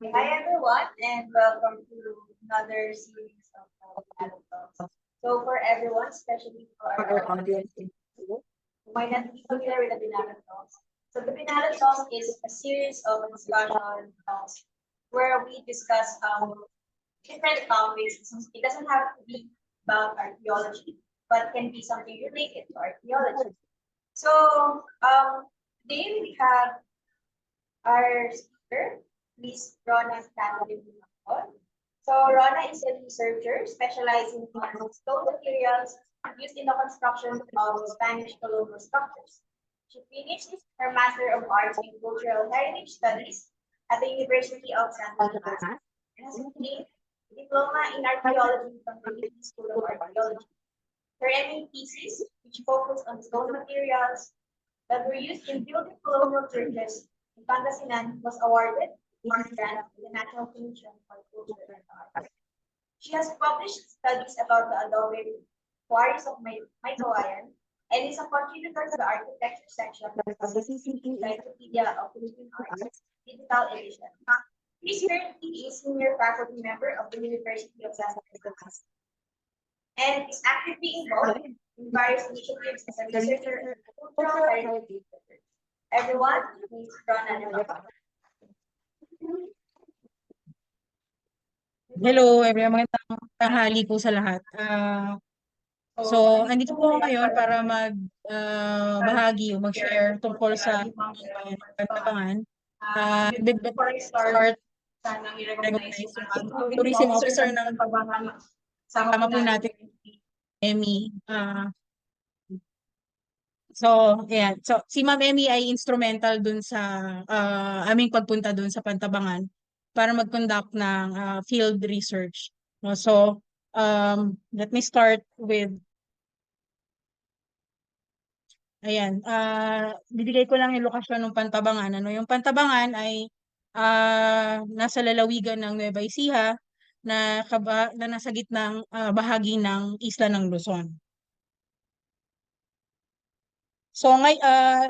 Hi everyone, and welcome to another series of Binalog Talks. So for everyone, especially for our audience who might not be familiar with the Binalog Talks. So the Binalog Talks is a series of discussion talks where we discuss different topics. It doesn't have to be about archaeology, but can be something related to archaeology. So today we have our speaker, Miss Rona Stanley. So Rona is a researcher specializing in stone materials used in the construction of Spanish colonial structures. She finished her Master of Arts in Cultural Heritage Studies at the University of Santa Tomas and has obtained a diploma in archaeology from the Philippine School of Archaeology. Her MA thesis, which focused on stone materials that were used in building colonial churches in Pangasinan, was awarded one grant to the National Commission for Culture and Arts. She has published studies about the adobe quarries of Maykawayan and is a contributor to the architecture section of the Encyclopedia of Philippine Arts Digital Edition. She is currently a senior faculty member of the University of Santa Cruz and is actively involved in various initiatives as a researcher and cultural heritage. Everyone, please run and welcome. Hello everyone, magandang tanghali po sa lahat. So, andito po ako ngayon para bahagi o mag-share tungkol sa Pantabangan. Before I start, recognize yung tourism officer ng Pantabangan. Sama po natin, Emmy. So, yeah. So, si Ma'am Emmy ay instrumental dun sa aming pagpunta dun sa Pantabangan para mag-conduct ng field research. No? So, let me start with ayan, bibigay ko lang yung lokasyon ng Pantabangan. Ano, yung Pantabangan ay nasa lalawigan ng Nueva Ecija na nasa gitnang bahagi ng isla ng Luzon. So,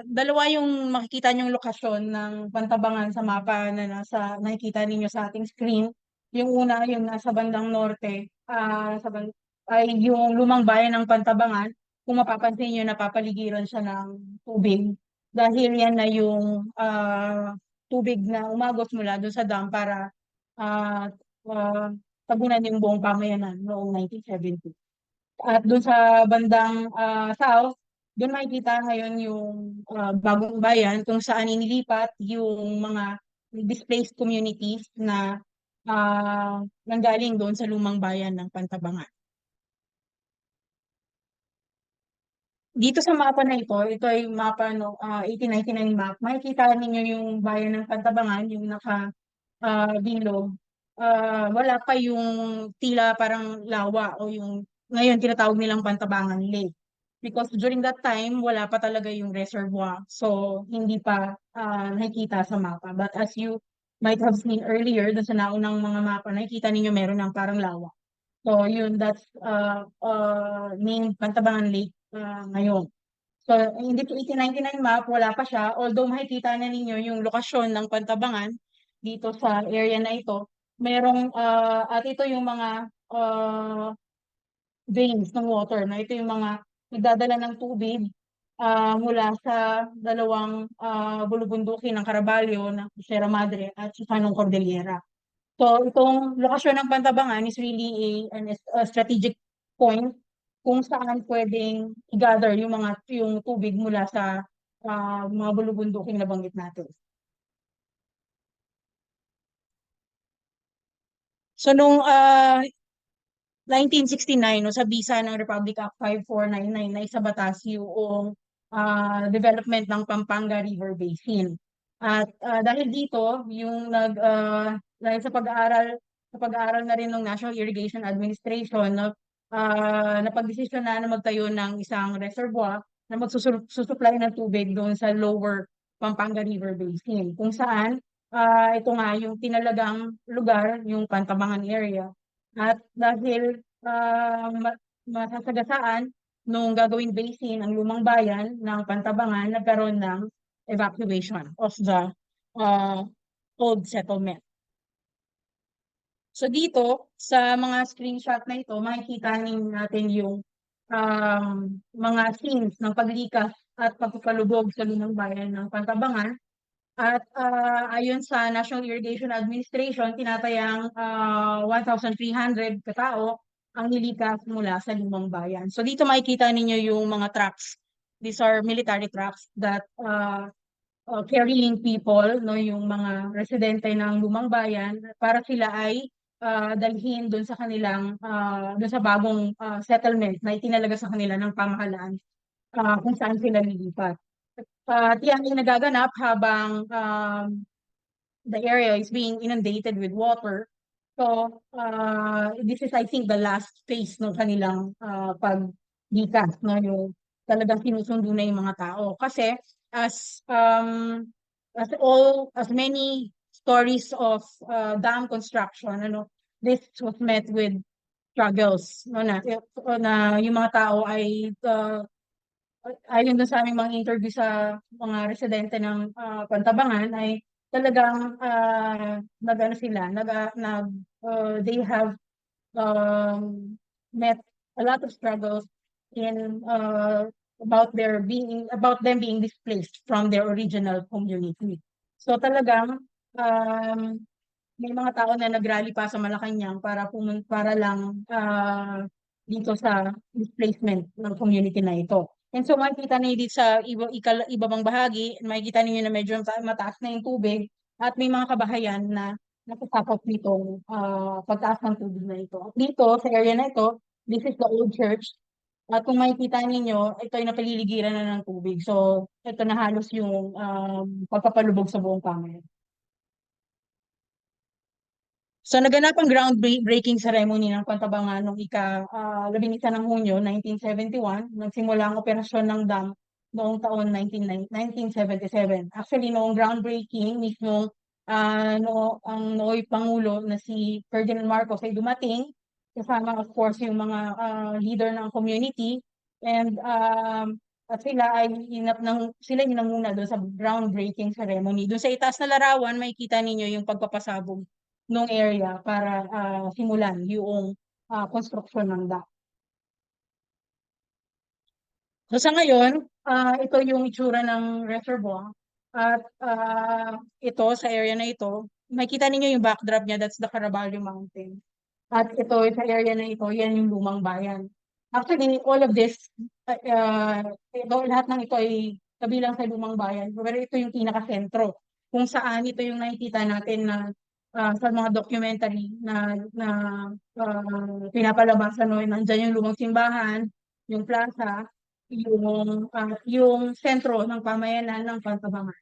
dalawa yung makikita niyong lokasyon ng Pantabangan sa mapa na nakikita ninyo sa ating screen. Yung una, yung nasa bandang norte, ay yung lumang bayan ng Pantabangan. Kung mapapansin niyo, napapaligiran siya ng tubig. Dahil yan na yung tubig na umagos mula doon sa dam para uh, uh, tabunan yung buong pamayanan noong 1970. At doon sa bandang south, doon makikita ngayon yung bagong bayan kung saan inilipat yung mga displaced communities na nanggaling doon sa lumang bayan ng Pantabangan. Dito sa mapa na ito ay mapa no 1899 map. Makikita ninyo yung bayan ng Pantabangan, yung bilog. Wala pa yung tila parang lawa o yung ngayon tinatawag nilang Pantabangan Lake. Because during that time, wala pa talaga yung reservoir. So, hindi pa nakikita sa mapa. But as you might have seen earlier, dun sa naunang mga mapa, nakikita ninyo meron ng parang lawa. So, yun, that's named Pantabangan Lake ngayon. So, in the 1899 map, wala pa siya. Although makikita na ninyo yung lokasyon ng Pantabangan dito sa area na ito. Merong, at ito yung mga veins ng water na ito yung mga nagdadala ng tubig mula sa dalawang bulubundukin ng Caraballo, ng Sierra Madre at sa Canong Cordillera. So itong lokasyon ng Pantabangan is really a strategic point kung saan pwedeng i-gather yung tubig mula sa mga bulubunduking nabanggit natin. So nung 1969, no, sa bisa ng Republic Act 5499 na isabatas yung development ng Pampanga River Basin. At dahil dito, dahil sa pag-aaral na rin ng National Irrigation Administration, no, napagdesisyon na magtayo ng isang reservoir na magsusupply ng tubig doon sa lower Pampanga River Basin. Kung saan, ito nga yung tinalagang lugar, yung Pantabangan area. At dahil masasagasaan nung gagawing basin ang lumang bayan ng Pantabangan, nagkaroon ng evacuation of the old settlement. So dito, sa mga screenshot na ito, makikita natin yung mga scenes ng paglikas at pagpapalubog sa lumang bayan ng Pantabangan. At ayon sa National Irrigation Administration, tinatayang 1,300 katao ang nilikas mula sa lumang bayan. So dito makikita ninyo yung mga trucks. These are military trucks that carrying people, no, yung mga residente ng lumang bayan para sila ay dalhin doon sa kanilang doon sa bagong settlement na itinalaga sa kanila ng pamahalaan kung saan sila lilipat. At yan ay nagaganap habang the area is being inundated with water. So, this is, I think, the last phase ng kanilang paglikas, no? Yung talagang sinusundo na yung mga tao. Kasi, as, um, as many stories of dam construction, ano, this was met with struggles, no, na yung mga tao ay ayon doon sa aming mga interview sa mga residente ng Pantabangan ay talagang nag-ano sila, they have met a lot of struggles in about them being displaced from their original community. So talagang um, may mga tao na nagrally pa sa Malacanang para lang dito sa displacement ng community na ito. And so makikita niyo dito sa iba bang bahagi, makikita niyo na medyo mataas na yung tubig at may mga kabahayan na nakasakop nitong pagtaas ng tubig na ito. At dito, sa area na ito, this is the old church. At kung makikita ninyo, ito ay napaliligiran na ng tubig. So, ito na halos yung pagpapalubog sa buong pamayan. So naganap ang groundbreaking ceremony ng Pantabangan noong ika-11 ng Hunyo 1971. Nagsimula ang operasyon ng dam noong taon 1977. Actually, noong groundbreaking, mismo ang nooy Pangulo na si Ferdinand Marcos ay dumating, kasama of course yung mga leader ng community. And at sila yung nanguna doon sa groundbreaking ceremony. Doon sa itaas na larawan, makikita ninyo yung pagpapasabog nung area para simulan yung construction ng dam. So sa ngayon, ito yung itsura ng reservoir. At ito, sa area na ito, makikita ninyo yung backdrop niya, that's the Caraballo Mountain. At ito, sa area na ito, yan yung lumang bayan. Actually, all of this, lahat ng ito ay kabilang sa lumang bayan. Pero ito yung pinaka-sentro, kung saan ito yung nakikita natin na sa mga documentary na pinapalabasan, no, nandiyan yung lumang simbahan, yung plaza, yung sentro ng pamayanan ng Pantabangan.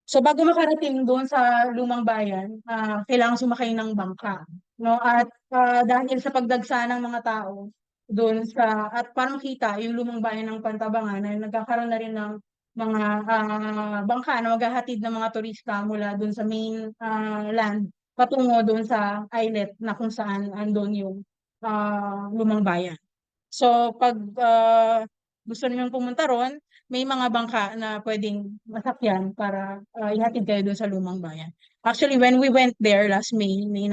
So bago makarating doon sa lumang bayan, kailangan sumakay ng bangka, no? At dahil sa pagdagsa ng mga tao doon at para makita yung lumang bayan ng Pantabangan, ay nagkakaroon na rin ng mga bangka na maghahatid ng mga turista mula doon sa main land patungo doon sa islet na kung saan andun yung lumang bayan. So, pag gusto niyo pumunta ron, may mga bangka na pwedeng masakyan para ihatid kayo dun sa lumang bayan. Actually, when we went there last May 19,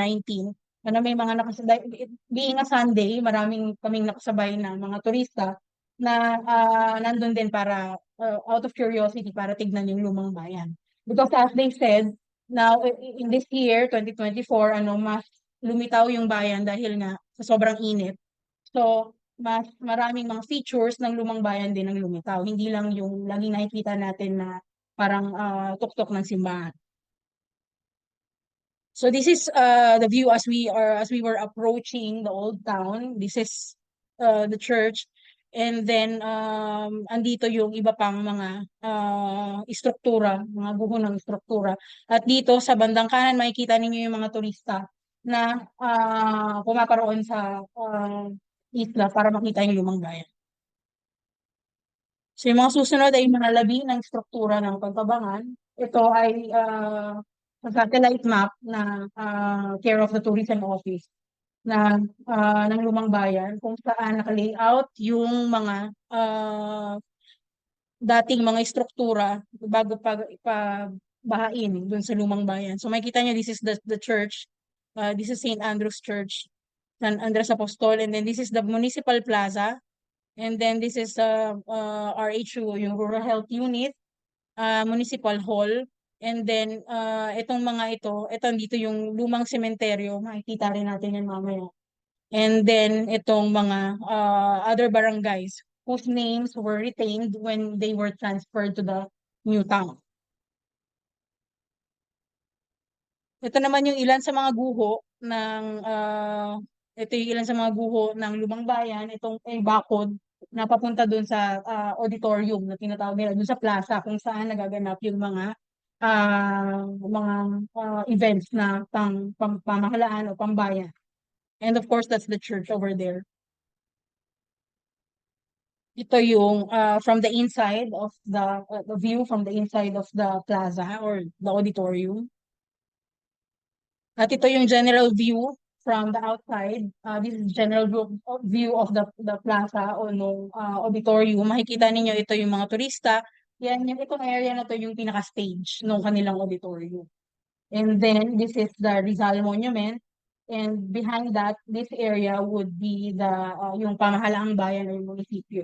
may mga nakasabay, being a Sunday, maraming kaming nakasabay ng mga turista na nandun din para, out of curiosity, para tignan yung lumang bayan. Because as they said, now, in this year, 2024, mas lumitaw yung bayan dahil nga sa sobrang init. So, mas maraming mga features ng lumang bayan din ang lumitaw. Hindi lang yung laging nakikita natin na parang tuktok ng simbahan. So this is the view as we were approaching the old town. This is the church. And then andito yung iba pang mga istruktura, mga guho ng istruktura. At dito sa bandang kanan makikita ninyo yung mga turista na pumaparoon sa isla para makita yung lumang bayan. So yung mga susunod ay mga labi ng struktura ng Pagtabangan. Ito ay sa satellite map na care of the Tourism Office na ng lumang bayan kung saan naka-layout yung mga dating mga istruktura bago bahain dun sa lumang bayan. So makikita nyo, this is the church. This is St. Andrew's Church, San Andres Apostol, and then this is the Municipal Plaza, and then this is RHU, yung Rural Health Unit, Municipal Hall, and then itong mga ito dito yung lumang sementeryo, makikita rin natin yan mamaya. And then itong mga other barangays whose names were retained when they were transferred to the new town. Ito naman yung ilan sa mga guho ng ito yung ilan sa mga guho ng Lumang Bayan, itong bakod na papunta dun sa auditorium na tinatawag nila, dun sa plaza kung saan nagaganap yung mga events na pamahalaan o pambayan. And of course, that's the church over there. Ito yung from the inside of the view from the inside of the plaza or the auditorium. At ito yung general view from the outside. This is general view of the plaza o nung auditorium. Makikita ninyo ito yung mga turista. Itong area na to yung pinaka-stage nung kanilang auditorium. And then this is the Rizal Monument. And behind that, this area would be yung pamahalaang bayan o yung munisipyo.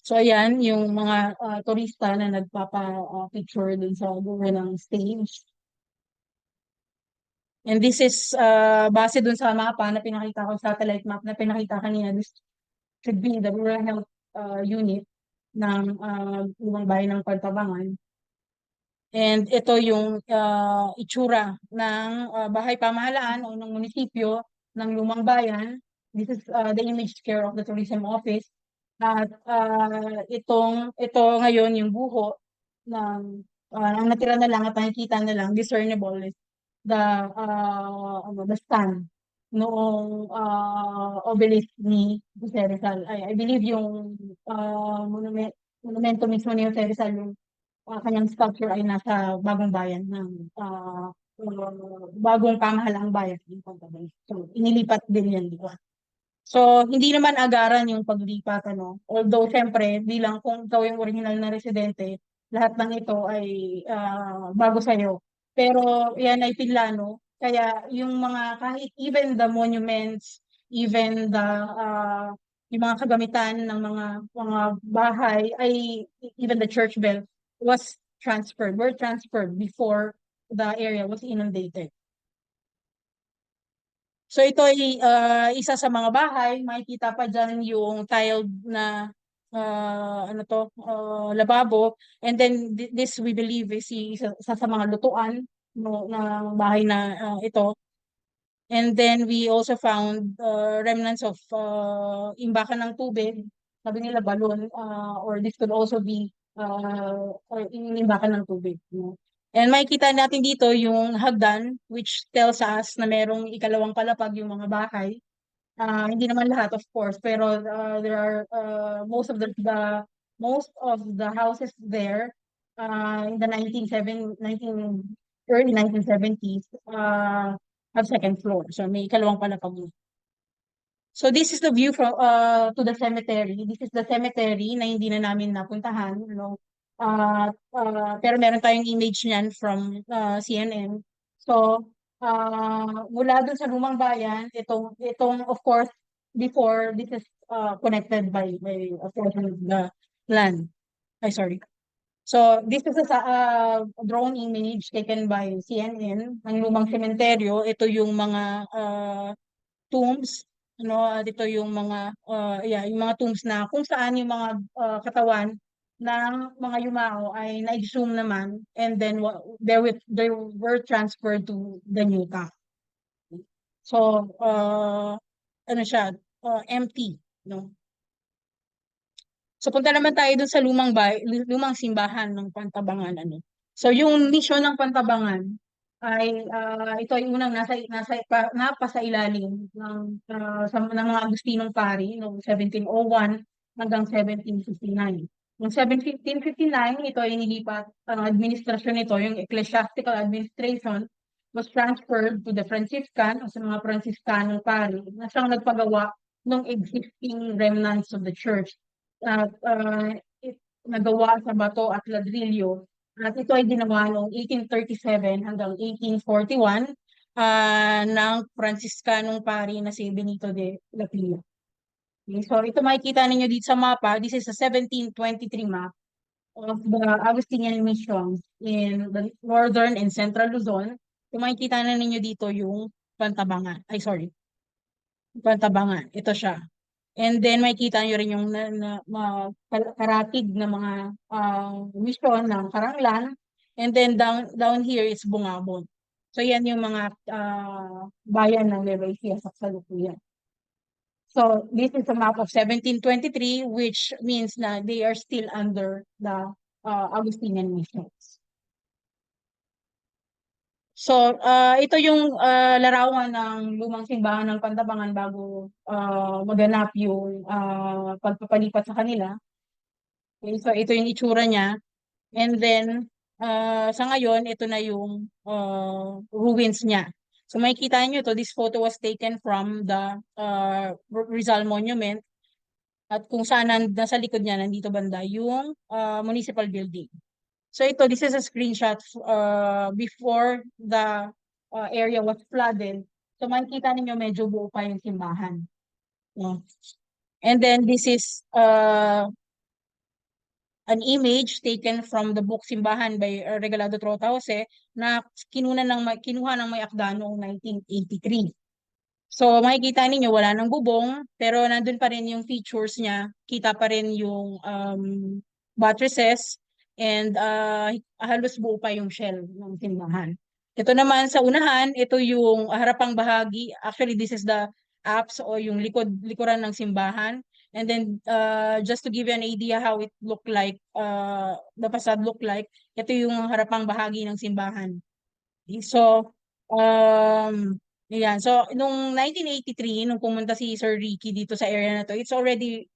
So ayan, yung mga turista na nagpapa-picture dun sa dulo ng stage. And this is base dun sa mapa na pinakita ko, satellite map na pinakita kanina. This should be the Rural Health Unit ng Lumang Bayan ng Pantabangan. And ito yung itsura ng bahay pamahalaan o ng munisipyo ng Lumang Bayan. This is the image care of the Tourism Office. At ito ngayon yung buho ng ang natira na lang at nakikita na lang discernible is the stand noong obelisk ni Jose Rizal. I believe yung monumento mismo ni Jose Rizal, yung kanyang sculpture ay nasa Bagong Bayan ng bagong pamahalaang bayan ng Pantabangan. So inilipat din yan, di ba? So, hindi naman agaran yung paglipat, ano. Although, syempre, bilang kung ikaw yung original na residente, lahat ng ito ay bago sa'yo. Pero, yan ay pinlano. Kaya, yung kahit even the monuments, even yung mga kagamitan ng mga bahay, even the church bell, were transferred before the area was inundated. So ito ay isa sa mga bahay, makikita pa dyan yung tiled na lababo, and then this we believe is isa sa mga lutuan no, ng bahay na ito. And then we also found remnants of imbakan ng tubig, sabi nila balon, or this could also be imbakan ng tubig. No? And makikita natin dito yung hagdan, which tells us na merong ikalawang palapag yung mga bahay. Hindi naman lahat, of course, pero there are most of the houses there in the early 1970s have second floor. So may ikalawang palapag. So this is the view from to the cemetery. This is the cemetery na hindi na namin napuntahan, no? Pero meron tayong image niyan from CNN. So mula dun sa Lumang Bayan, itong of course before this is connected by a portion of the land. Sorry. So this is a drone image taken by CNN ng lumang sementeryo. Ito yung mga tombs, dito yung yung mga tombs na kung saan yung mga katawan ng mga yumao ay na-exhume naman, and then they were transferred to the new town. So ano siya, empty, no? So punta naman tayo dun sa lumang simbahan ng Pantabangan, ano. So yung mission ng Pantabangan ay ito ay unang napasa ilalim ng mga Agustinong pari noong 1701 hanggang 1759. Noong 1759, ito ay nilipat, ang administrasyon nito, yung ecclesiastical administration, was transferred to the Franciscan o sa mga Franciscanong pari na siyang nagpagawa ng existing remnants of the church. At nagawa sa bato at ladrilyo. At ito ay ginawa noong 1837 hanggang 1841 ng Franciscanong pari na si Benito de la Pila. Okay, so ito makikita ninyo dito sa mapa. This is a 1723 map of the Augustinian missions in the northern and central Luzon. So makikita na ninyo dito yung Pantabangan. Ay, sorry. Pantabangan. Ito siya. And then makikita nyo rin yung karatig na mga mission ng Karanglan. And then down here is Bungabon. So yan yung mga bayan ng Nueva Ecija sa kasalukuyan. So this is a map of 1723, which means na they are still under the Augustinian missions. So ito yung larawan ng lumang simbahan ng Pantabangan bago maganap yung pagpapalipat sa kanila. Okay, so ito yung itsura niya. And then sa ngayon, ito na yung ruins niya. So makikita nyo to, this photo was taken from the Rizal Monument at kung saan nasa likod niya, nandito banda, yung municipal building. So ito, this is a screenshot before the area was flooded. So makikita ninyo medyo buo pa yung simbahan. No? And then this is an image taken from the book Simbahan by Regalado Trota Jose na kinuha ng may akda noong 1983. So makikita ninyo wala nang bubong pero nandun pa rin yung features niya, kita pa rin yung buttresses and halos buo pa yung shell ng simbahan. Ito naman sa unahan, ito yung harapang bahagi. Actually, this is the apse o yung likuran ng simbahan. And then, just to give you an idea how it looked like, the facade looked like, ito yung harapang bahagi ng simbahan. So, yan. So, nung 1983, nung pumunta si Sir Ricky dito sa area na to, it's already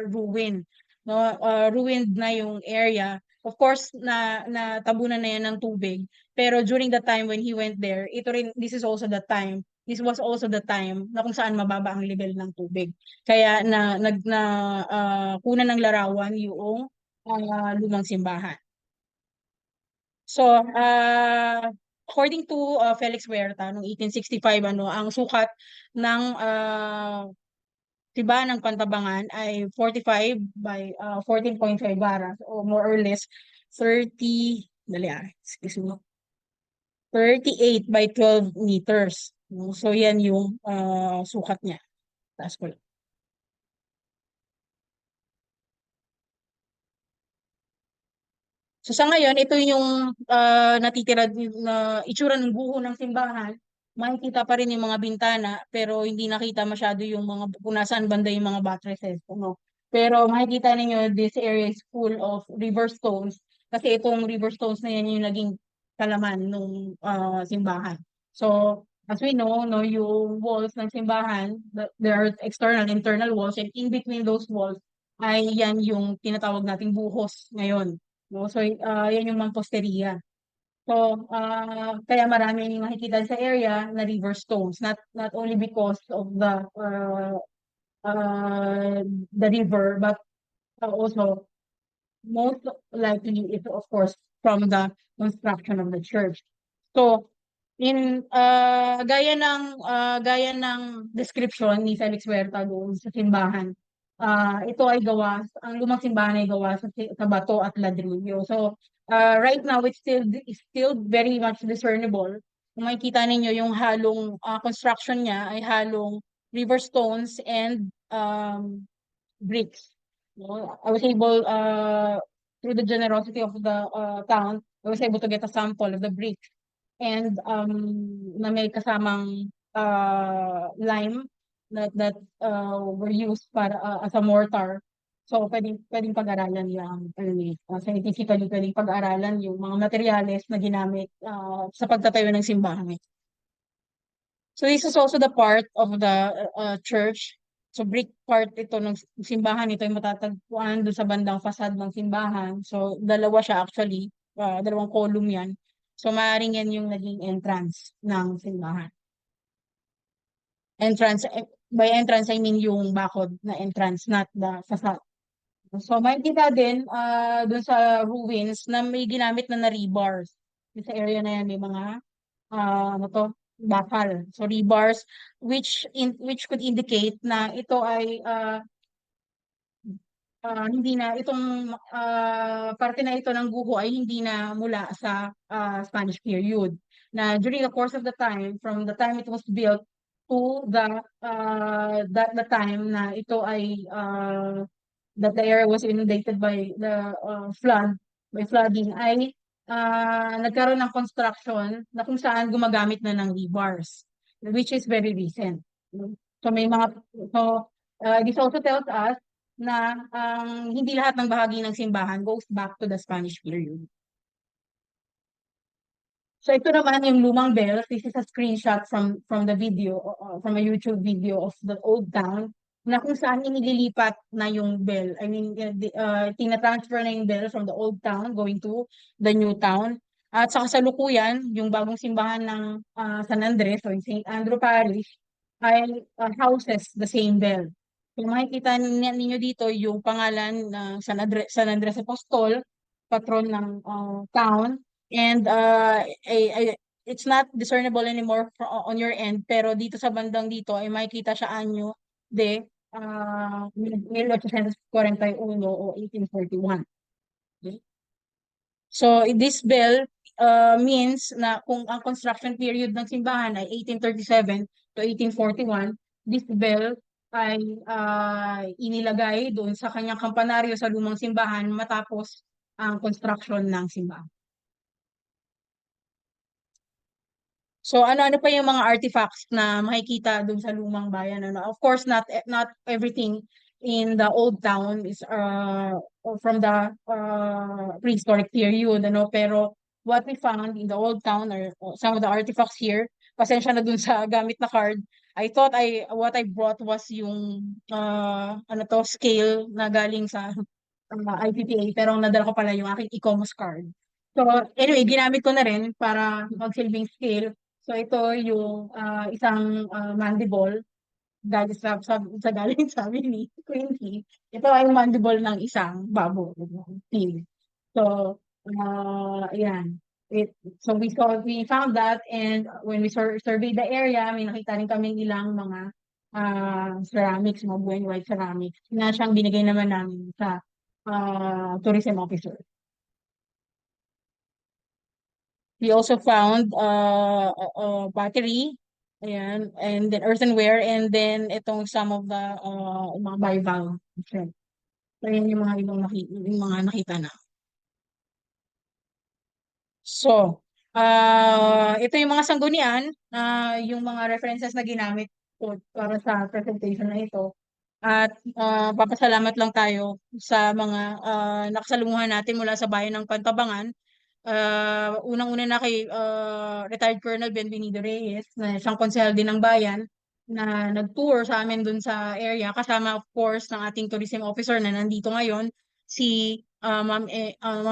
ruined. No? Ruined na yung area. Of course, natabunan na yan ng tubig. Pero during the time when he went there, this was also the time na kung saan mababa ang level ng tubig. Kaya kunan ng larawan yung lumang simbahan. So, according to Felix Huerta, noong 1865, ang sukat ng simbahan ng Pantabangan ay 45 by 14.5 varas o more or less 38 by 12 meters. So, yan yung sukat niya. Taas ko lang. So sa ngayon, ito yung natitira na itsura ng buho ng simbahan. Makikita pa rin yung mga bintana, pero hindi nakita masyado yung mga kung nasaan banda yung mga buttresses. No? Pero makikita ninyo, this area is full of river stones. Kasi itong river stones na yan yung naging kalaman ng simbahan. So, as we know, no, yung walls ng simbahan, there are external, internal walls, and in between those walls, ay yan yung tinatawag nating buhos ngayon. No? So, yan yung mamposteria. So, kaya maraming makikita sa area na river stones, not only because of the river, but also most likely is of course from the construction of the church. So, gaya ng description ni Felix Huerta doon sa simbahan, ito ay ang lumang simbahan ay gawa sa bato at ladrillo. So, right now, it's still very much discernible. Kung makikita ninyo yung halong construction niya ay halong river stones and bricks. No? I was able, through the generosity of the town, I was able to get a sample of the bricks and na may kasamang lime that were used para as a mortar. So pwedeng pag-aralan yung scientifically pwedeng pag-aralan yung mga materyales na ginamit sa pagtatayo ng simbahan. So this is also the part of the church. So brick part ito ng simbahan, ito ay matatagpuan doon sa bandang facade ng simbahan. So dalawa siya actually, dalawang column yan. So maaaring yan yung naging entrance ng simbahan. by entrance, I mean yung bakod na entrance, not the facade. So makikita din dun sa ruins na may ginamit na rebars. Yung sa area na yan may mga ano to, bakal. So rebars which could indicate na ito ay hindi na itong parte na ito ng guho ay hindi na mula sa Spanish period. Na during the course of the time, from the time it was built to the time na ito ay that the area was inundated by the flooding ay nagkaroon ng construction na kung saan gumagamit na ng rebars, which is very recent. So may mga this also tells us na hindi lahat ng bahagi ng simbahan goes back to the Spanish period. So ito naman yung lumang bell. This is a screenshot from the video, from a YouTube video of the old town na kung saan inililipat na yung bell. I mean, tina-transfer na yung bell from the old town going to the new town. At sa kasalukuyan, yung bagong simbahan ng San Andres o yung St. Andrew Parish ay houses the same bell. Kung makikita ninyo dito yung pangalan ng San Andres Apostol, patron ng town, and it's not discernible anymore on your end, pero dito sa bandang dito ay makikita siya anyo de 1841 o 1841. Okay? So this bell means na kung ang construction period ng simbahan ay 1837 to 1841, this bell ay inilagay doon sa kanyang kampanaryo sa lumang simbahan matapos ang construction ng simbahan. So ano-ano pa yung mga artifacts na makikita dun sa lumang bayan? Ano? Of course, not everything in the old town is from the prehistoric period, ano? Pero what we found in the old town or some of the artifacts here, pasensya na dun sa gamit na card. I thought what I brought was yung ano to, scale na galing sa IPPA, pero ang nadala ko pala yung aking Ecomos card. So anyway, ginamit ko na rin para magsilbing scale. So ito yung isang mandible galing sa galing sabi ni Quincy. Ito ay mandible ng isang baboy. Pig. So ayan. We found that, and when we surveyed the area, may nakita rin kami ilang mga ceramics, mga buhay white ceramics na siyang binigay naman namin sa tourism officer. We also found a battery, ayan, and then earthenware, and then itong some of the mga bivalve. Okay. So, yun yung mga ibang yung mga nakita na. So, ito yung mga sanggunian, yung mga references na ginamit ko para sa presentation na ito. At papasalamat lang tayo sa mga nakasalunguhan natin mula sa bayan ng Pantabangan. Unang-una na kay retired Colonel Benvenido Reyes, na siyang konsehal din ng bayan, na nag-tour sa amin dun sa area, kasama of course ng ating tourism officer na nandito ngayon, si Ma'am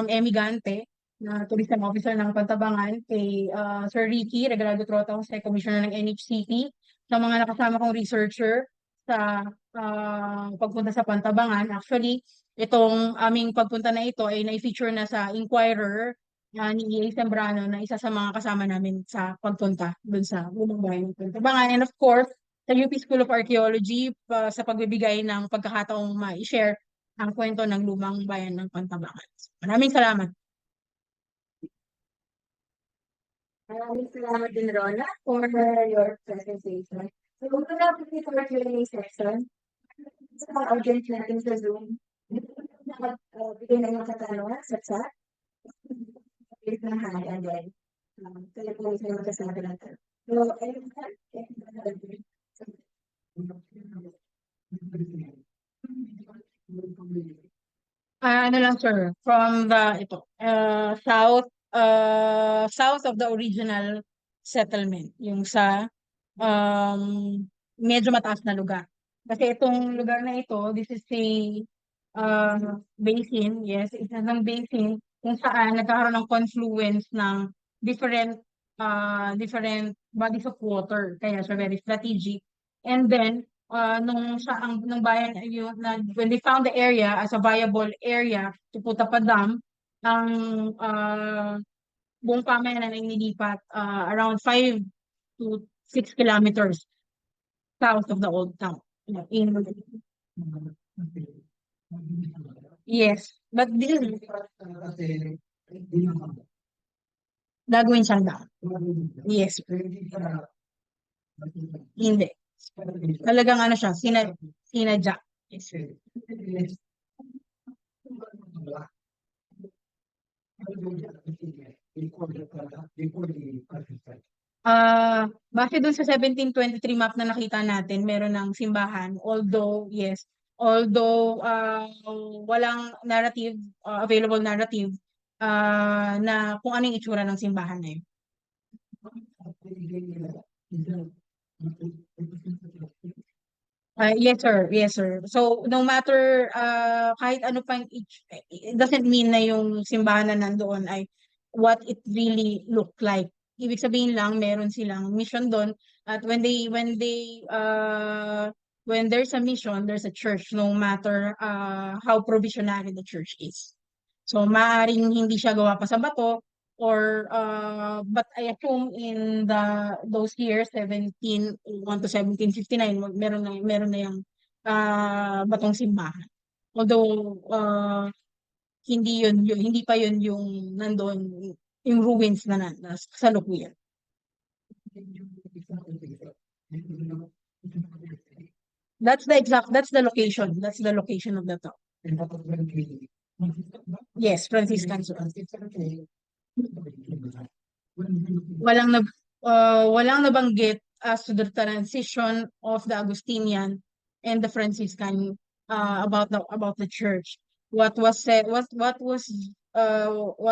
Emmy Gante, na tourism officer ng Pantabangan, kay Sir Ricky Regalado Trotao, sa commissioner ng NHCP, sa mga nakasama kong researcher sa pagpunta sa Pantabangan. Actually, itong aming pagpunta na ito ay na-feature na sa Inquirer ni EA Sembrano, na isa sa mga kasama namin sa pagpunta dun sa lumang bayan ng Pantabangan. And of course, sa UP School of Archaeology sa pagbibigay ng pagkakataong ma-share ang kwento ng lumang bayan ng Pantabangan. Maraming salamat. Maraming salamat din, Rona, for your presentation. So, kung na po ito our Q&A section, sa mga audience natin sa Zoom, bigyan na yung katanungan sa chat. Please na hi, and then, kaya po isa yung magkasabi natin. So, ayun na. Ano lang sir, from the south of the original settlement, yung sa medyo mataas na lugar. Kasi itong lugar na ito, this is a basin, yes, isa ng basin kung saan nagkakaroon ng confluence ng different bodies of water, kaya siya very strategic. And then nung bayan yung when they found the area as a viable area to put up a dam, ang buong pamayanan ay nilipat around 5 to 6 kilometers south of the old town. In, yes, but this is gagawin siyang dam. Yes, hindi. Talagang ano siya, sinadya. Yes. Base dun sa 1723 map na nakita natin, meron ng simbahan. Although, yes, walang narrative, available narrative, na kung ano yung itsura ng simbahan na yun. Yes, sir. Yes, sir. So, no matter, kahit ano pang, it doesn't mean na yung simbahan na nandoon ay what it really look like. Ibig sabihin lang, meron silang mission doon. At when there's a mission, there's a church, no matter how provisionary the church is. So, maaaring hindi siya gawa pa sa bato, or but I assume in those years 1701 to 1759 meron na yung batong simbahan, although hindi pa yun yung nandoon yung ruins na kasalukuyan. That's the location of the town. Yes, Franciscan. Walang nabanggit as to the transition of the Augustinian and the Franciscan, about the church. What was said, what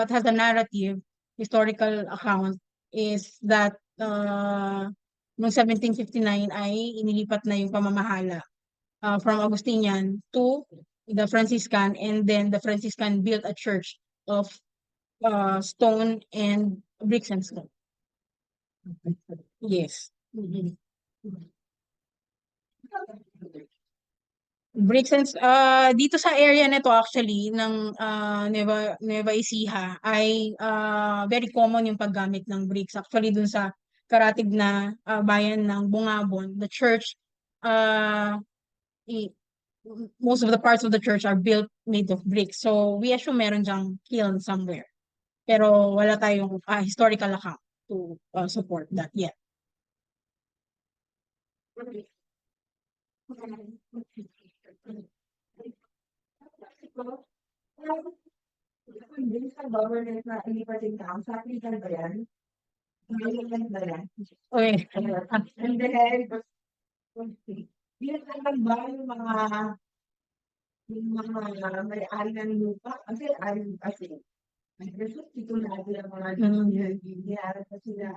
has a narrative historical account is that noong 1759 ay inilipat na yung pamamahala from Augustinian to the Franciscan, and then the Franciscan built a church of stone and bricks and stone. Yes. Mhm. Bricks and dito sa area nito actually ng Nueva Ecija ay very common yung paggamit ng bricks. Actually dun sa karatig na bayan ng Bungabon, the church, uh, i- most of the parts of the church are built made of bricks. So we assume meron dyang kiln somewhere. Pero wala tayong historical account to support that yet. Hindi sa government na ilipatin ka, ang sakitan ba yan? Ngayon ba yan? Okay. And then, binatanggal ba yung mga may-ari ng lupa? Kasi, titulad ng mga binayaran pa sila.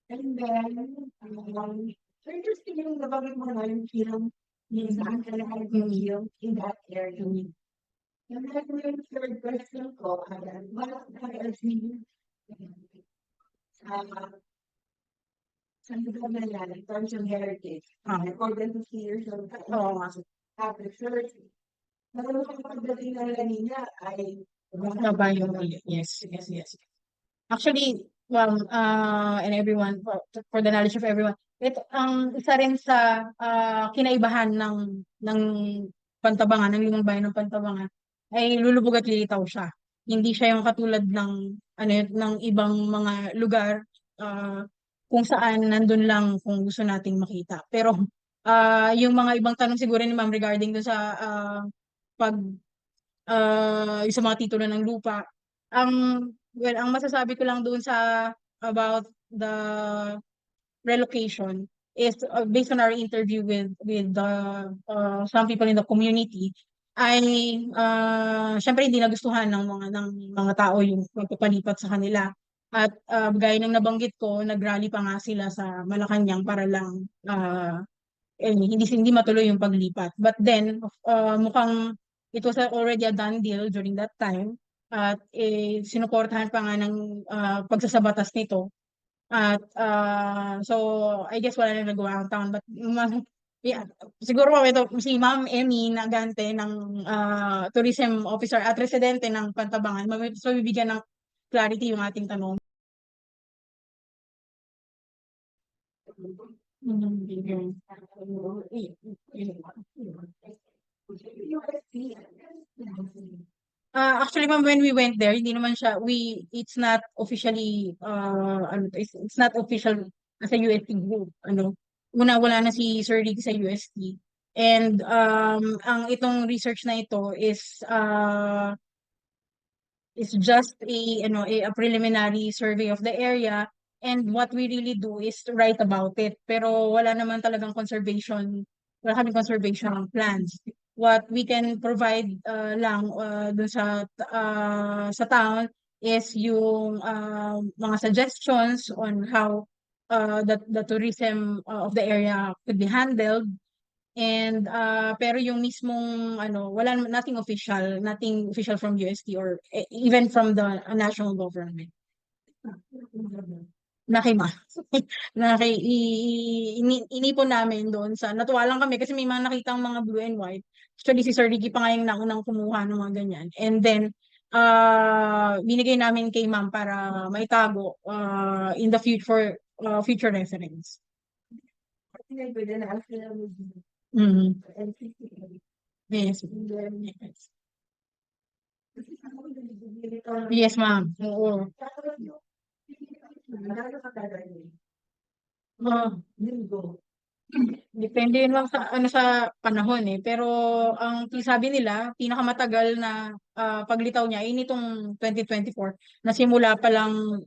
And then, so interesting yung nabanggit mo na yung film, yung saan ka lahat yung film in that area. And then yung third question ko, what are you sa lugar na yan, in terms of heritage, according to years of the church, nalulungkot pagdating ng kanina ay Kabayo ulit. Yes. Actually, well, and everyone, for the knowledge of everyone, isa rin sa kinaibahan ng Pantabangan, ng limang bayan ng Pantabangan, ay lulubog at lilitaw siya. Hindi siya yung katulad ng ng ibang mga lugar kung saan nandun lang kung gusto nating makita. Pero yung mga ibang tanong siguro ni Ma'am regarding dun sa pag yung sa mga titulo ng lupa. Ang masasabi ko lang doon sa about the relocation is based on our interview with the some people in the community, ay syempre hindi nagustuhan ng mga tao yung pagpapalipat sa kanila. At gaya ng nabanggit ko, nagrally pa nga sila sa Malacanang para lang hindi matuloy yung paglipat. But then, mukhang it was already a done deal during that time. At sinuportahan pa nga ng pagsasabatas nito. At so, I guess wala na nagawa ang town. But Yeah, siguro ito si Ma'am Emmy Nagante ng Tourism Officer at Residente ng Pantabangan. So, bibigyan ng clarity yung ating tanong. Actually, ma'am, when we went there, hindi naman siya, it's not officially, it's not official as a UST group, wala na si Sir Ricky sa UST. And, ang itong research na ito is just a preliminary survey of the area, and what we really do is to write about it, pero wala kaming conservation plans. What we can provide lang dun sa town is yung mga suggestions on how the tourism of the area could be handled. And pero yung mismong nothing official from UST or even from the national government. Nakima. Inipon namin doon natuwa lang kami kasi may mga nakitang mga blue and white. Actually, si Sir Ricky pa nga yung naunang kumuha ng mga ganyan. And then, binigay namin kay ma'am para maitago in the future reference. Mm. Yes. Yes. Yes, ma'am. Oo. Depende yun lang sa panahon eh. Pero ang sabi nila, pinakamatagal na paglitaw niya ay nitong 2024 na simula pa lang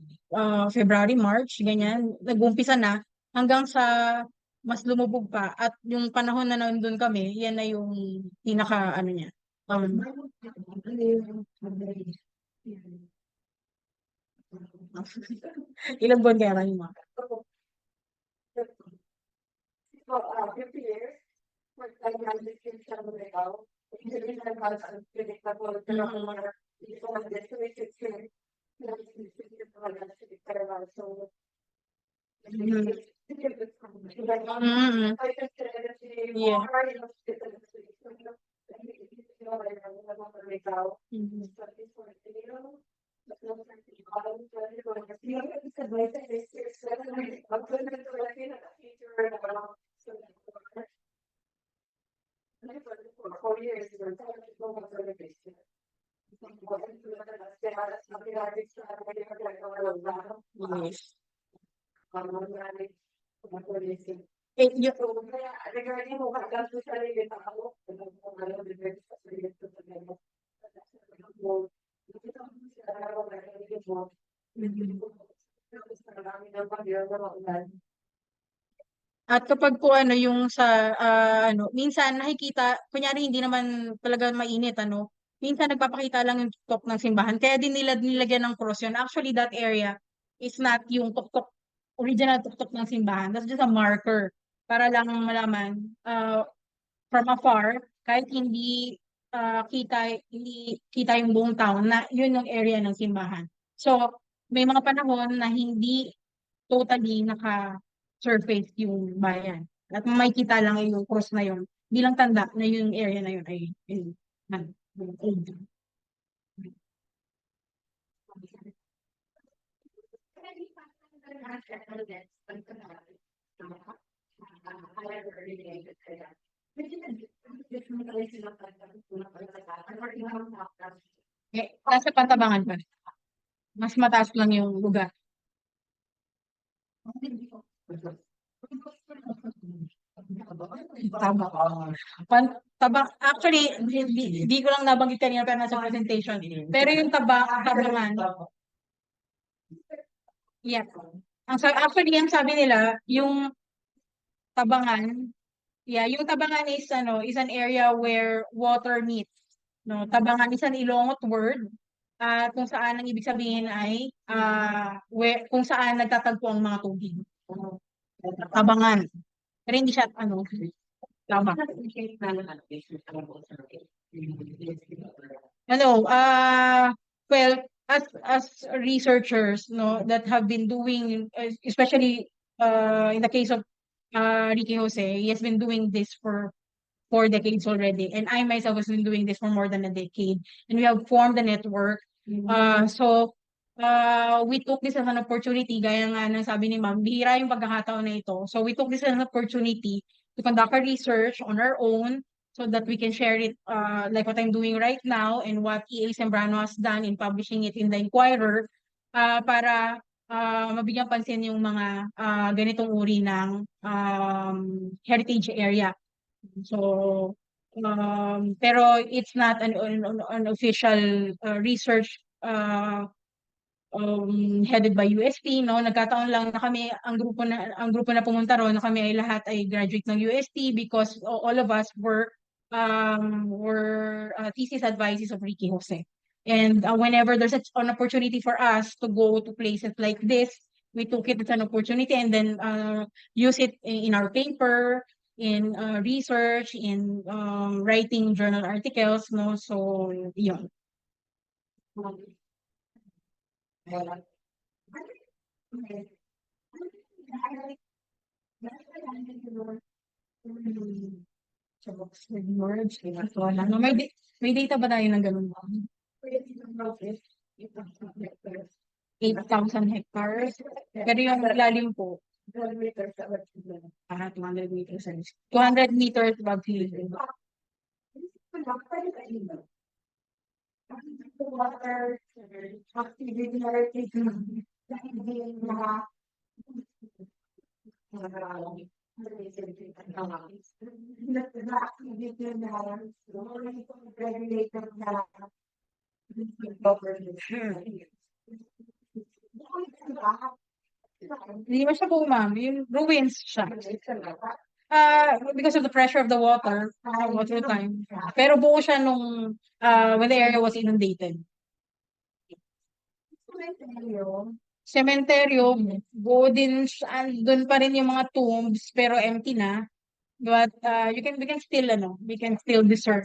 February, March, ganyan, nag-umpisa na hanggang sa mas lumubog pa at yung panahon na nandun kami, yan na yung pinaka niya. Ilang buwan kaya kayo mga? Every year, unpredictable, pero ang mga destination so Mm. Yeah. For 4 years, Yes. Yung, regarding mo hanggang sa sarili tao, at kapag po yung minsan nakikita, kunyari hindi naman talaga mainit, minsan nagpapakita lang yung tuktok ng simbahan. Kaya din nila nilagyan ng cross yun. Actually, that area is not yung tuktok, original tuktok ng simbahan. That's just a marker para lang malaman from afar, kahit hindi kita yung buong town na yun yung area ng simbahan. So, may mga panahon na hindi totally naka-surface yung bayan. At makikita lang yung cross na yun bilang tanda na yung area na yun ay old. Nasa Pantabangan pa. Mas mataas lang yung lugar. Actually, di ko lang nabanggit kanina pero nasa presentation. Pero yung tabangan, yeah. Actually, ang sabi nila, yung tabangan, yung tabangan is an area where water meets. No, tabangan is an Ilongot word. Kung saan ang ibig sabihin ay kung saan nagtatagpo ang mga tubig. Tabangan. Pero hindi siya tama. Well, as researchers, no, that have been doing, especially in the case of Ricky Jose. He has been doing this for 4 decades already, and I myself has been doing this for more than a decade. And we have formed a network. We took this as an opportunity, gaya nga ng sabi ni Ma'am, bihira yung pagkakataon na ito. So we took this as an opportunity to conduct a research on our own so that we can share it like what I'm doing right now and what EA Sembrano has done in publishing it in the Inquirer para mabigyan pansin yung mga ganitong uri ng heritage area. So, pero it's not an official research headed by UST, no? Nagkataon lang na kami, ang grupo na pumunta ron, na kami ay lahat ay graduate ng UST because all of us were thesis advisees of Ricky Jose. And whenever there's an opportunity for us to go to places like this, we took it as an opportunity and then use it in our paper, in research, in writing journal articles, no? So, yun. No, may data ba tayo ng ganun ba? 8,000 hectares. Pero yung lalim po, 200 meters. 200 meters above sea level. Hindi mo siya po, ma'am. Yung ruins siya. Because of the pressure of the water through time. Pero buo siya nung when the area was inundated. Cementerio, buo din siya. Doon pa rin yung mga tombs, pero empty na. But we can still discern.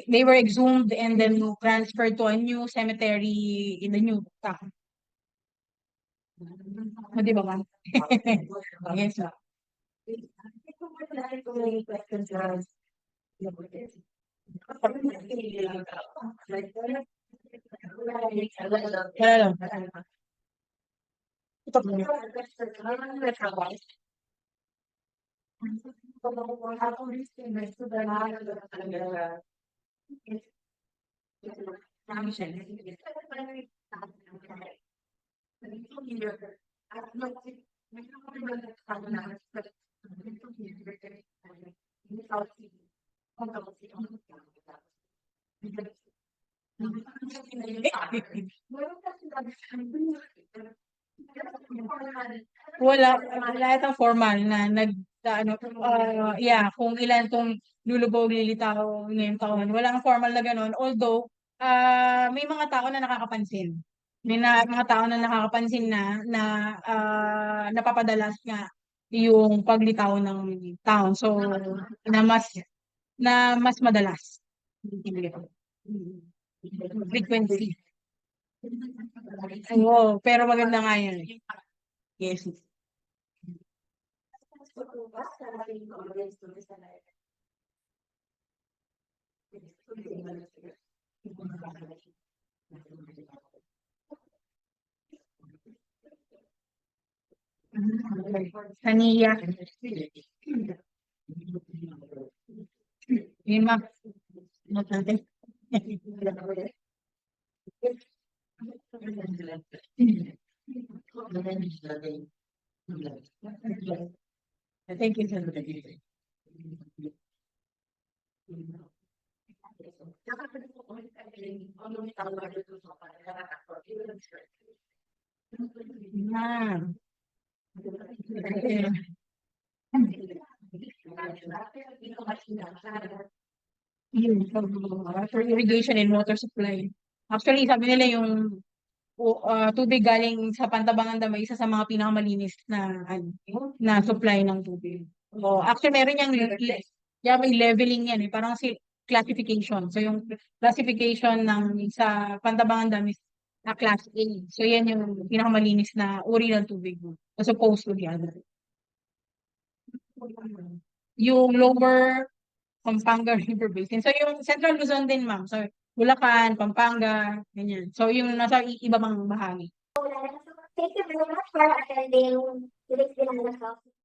They were exhumed and then transferred to a new cemetery in the new town. Di ba, ma'am? Yes, ma'am. Wala lang. Ito po. Wala itong formal na kung ilan tong lulubog, lilitaw ngayong taon. Walang formal na ganun. Although, may mga tao na nakakapansin. Mga tao na nakakapansin na napapadalas nga yung paglitaw ng taon. So, na mas madalas. Frequency. Oo, pero maganda nga yan. Yes. Kaniya. Yun, ma'am. Note natin. Thank you, sir. Ma'am. For irrigation and water supply. Actually, sabi nila yung tubig galing sa Pantabangan Dam ay isa sa mga pinakamalinis na supply ng tubig. Actually, meron may leveling yan parang classification. So, yung classification sa Pantabangan Dam is class A. So, yan yung pinakamalinis na uri ng tubig as opposed to the other. yung Lower Pampanga River Basin. So, yung Central Luzon din, ma'am. So, Bulacan, Pampanga, ganyan. So, yung nasa iba bang bahagi. Thank you very much for attending today's Binangas Talks.